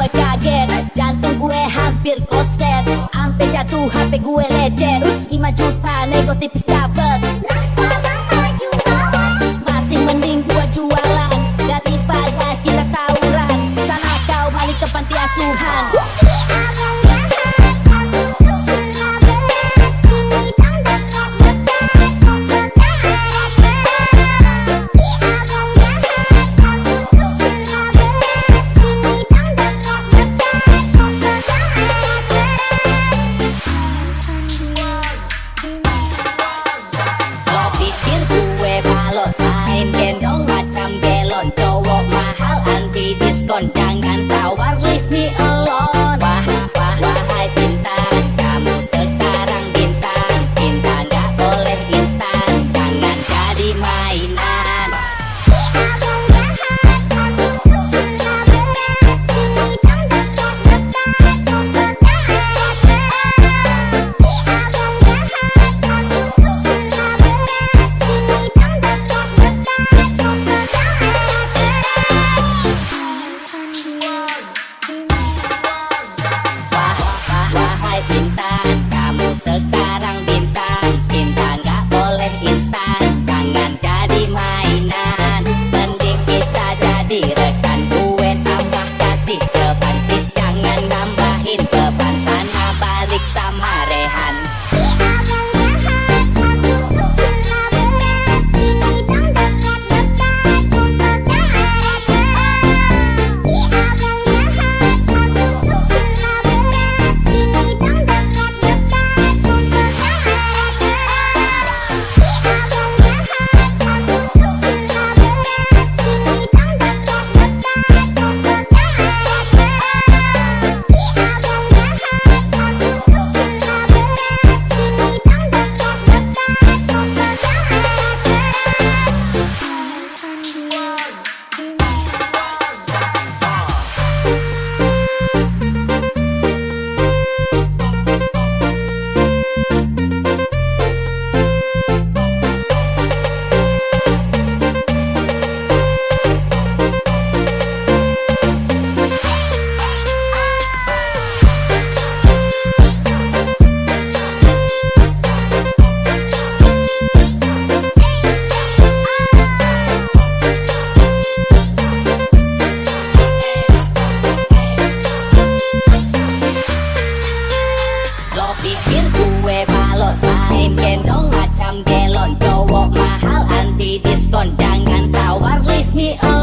gue kaget, jantung gue hampir koster. Sampai jatuh HP gue lecet. 5 juta nego tipis dapet. Masih mending gue jualan daripada kita tawuran. Sana kau balik ke panti asuhan. Jangan tawar, leave me alone. Wahai bintang, kamu sekarang bintang. Bintang gak boleh instan, jangan jadi mainan. Bintang, kamu sekarang bintang. Bintang gak boleh instan, jangan jadi mainan. Mending kita jadi rekan, gue tambah kasih beban. Please jangan nambahin beban, sana balik sama Rehan. Pikir gue balon, main gendong macam gelon. Cowok mahal anti diskon, jangan tawar, leave me alone.